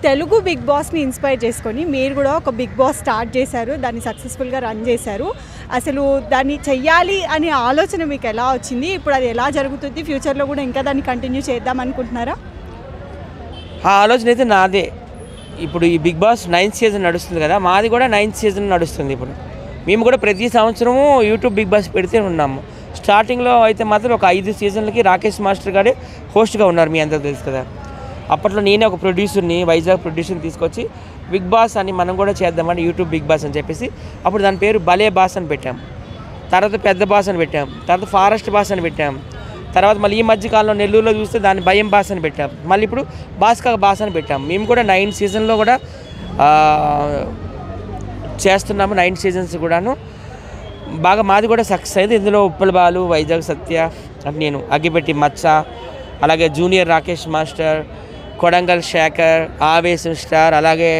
Telugu big బాస్ని inspire చేసుకొని మీరు కూడా ఒక బిగ్ బాస్ స్టార్ట్ చేశారు, దాన్ని సక్సెస్ఫుల్గా రన్ చేశారు. అసలు దాన్ని చెయ్యాలి అనే ఆలోచన మీకు ఎలా వచ్చింది? ఇప్పుడు అది ఎలా జరుగుతుంది? ఫ్యూచర్లో కూడా ఇంకా దాన్ని కంటిన్యూ చేద్దాం అనుకుంటున్నారా? ఆ ఆలోచన అయితే నాదే. ఇప్పుడు ఈ బిగ్ బాస్ 9th సీజన్ నడుస్తుంది కదా, మాది కూడా 9th సీజన్ నడుస్తుంది. ఇప్పుడు మేము కూడా ప్రతి సంవత్సరము యూట్యూబ్ బిగ్ బాస్ పెడితే ఉన్నాము. స్టార్టింగ్లో అయితే మాత్రం ఒక 5 సీజన్లకి రాకేష్ మాస్టర్ గారే హోస్ట్గా ఉన్నారు, మీ అందరూ తెలుసు కదా. అప్పట్లో నేనే ఒక ప్రొడ్యూసర్ని, వైజాగ్ ప్రొడ్యూసర్ని తీసుకొచ్చి బిగ్ బాస్ అని మనం కూడా చేద్దామని యూట్యూబ్ బిగ్ బాస్ అని చెప్పేసి అప్పుడు దాని పేరు భలే బాస్ అని పెట్టాం. తర్వాత పెద్ద బాస్ అని పెట్టాం, తర్వాత ఫారెస్ట్ బాస్ అని పెట్టాం. తర్వాత మళ్ళీ ఈ మధ్యకాలంలో నెల్లూరులో చూస్తే దాన్ని భయం బాస్ అని పెట్టాం. మళ్ళీ ఇప్పుడు బాస్కా బాస్ అని పెట్టాం. మేము కూడా 9 సీజన్లో కూడా చేస్తున్నాము. 9 సీజన్స్ కూడాను బాగా మాది కూడా సక్సెస్ అయింది. ఇందులో ఉప్పల బాలు, వైజాగ్ సత్య అంటే నేను, అగ్గిపెట్టి మచ్చ, అలాగే జూనియర్ రాకేష్ మాస్టర్, కొడంగల్ శేఖర్, ఆవేశం స్టార్, అలాగే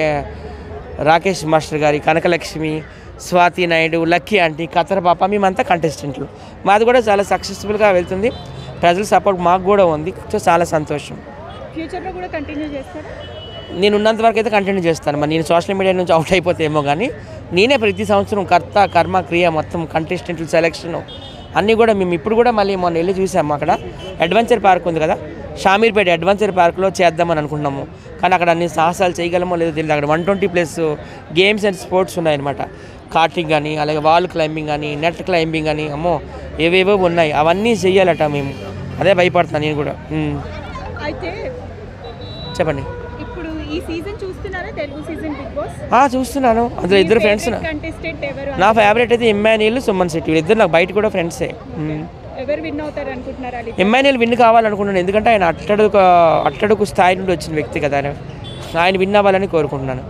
రాకేష్ మాస్టర్ గారి కనకలక్ష్మి, స్వాతి నాయుడు, లక్కీ ఆంటీ, కతర పాప, మేమంతా కంటెస్టెంట్లు. మాది కూడా చాలా సక్సెస్ఫుల్గా వెళ్తుంది. ప్రజల సపోర్ట్ మాకు కూడా ఉంది. సో చాలా సంతోషం. ఫ్యూచర్లో కూడా కంటిన్యూ చేస్తారా? నేను ఉన్నంత వరకు అయితే కంటిన్యూ చేస్తాను. మరి నేను సోషల్ మీడియా నుంచి అవుట్ అయిపోతేమో కానీ నేనే ప్రతి సంవత్సరం కర్త కర్మ క్రియ మొత్తం కంటెస్టెంట్లు సెలెక్షన్ అన్నీ కూడా మేము ఇప్పుడు కూడా మళ్ళీ మొన్న వెళ్ళి చూసాము. అక్కడ అడ్వెంచర్ పార్క్ ఉంది కదా, షామీర్పేట అడ్వెంచర్ పార్క్లో చేద్దామని అనుకున్నాము. కానీ అక్కడ అన్ని సాహసాలు చేయగలమో లేదో తెలియదు. అక్కడ 120+ గేమ్స్ అండ్ స్పోర్ట్స్ ఉన్నాయన్నమాట. కార్టింగ్ కానీ, అలాగే వాల్ క్లైంబింగ్ కానీ, నెట్ క్లైంబింగ్ కానీ, అమ్మో ఏవేవో ఉన్నాయి. అవన్నీ చెయ్యాలట. మేము అదే భయపడుతున్నాను నేను కూడా. అయితే చెప్పండి. ఇప్పుడు ఈ సీజన్ చూస్తున్నారా తెలుగు సీజన్ బిగ్ బాస్? చూస్తున్నాను. అందులో ఇద్దరు ఫ్రెండ్స్. కంటెస్టెంట్ ఎవరు? నా ఫేవరెట్ అయితే ఇమ్మాన్యుయల్, సుమన్ శెట్టి. వీళ్ళిద్దరు నాకు బయట కూడా ఫ్రెండ్సే. ఎవరు విన్ అవుతారు అనుకుంటున్నారా? ఇమ్మాన్యుయల్ విన్ కావాలనుకుంటున్నాను. ఎందుకంటే ఆయన అట్టడుగు స్థాయి నుండి వచ్చిన వ్యక్తి కదా, ఆయన విన్ అవ్వాలని కోరుకుంటున్నాను.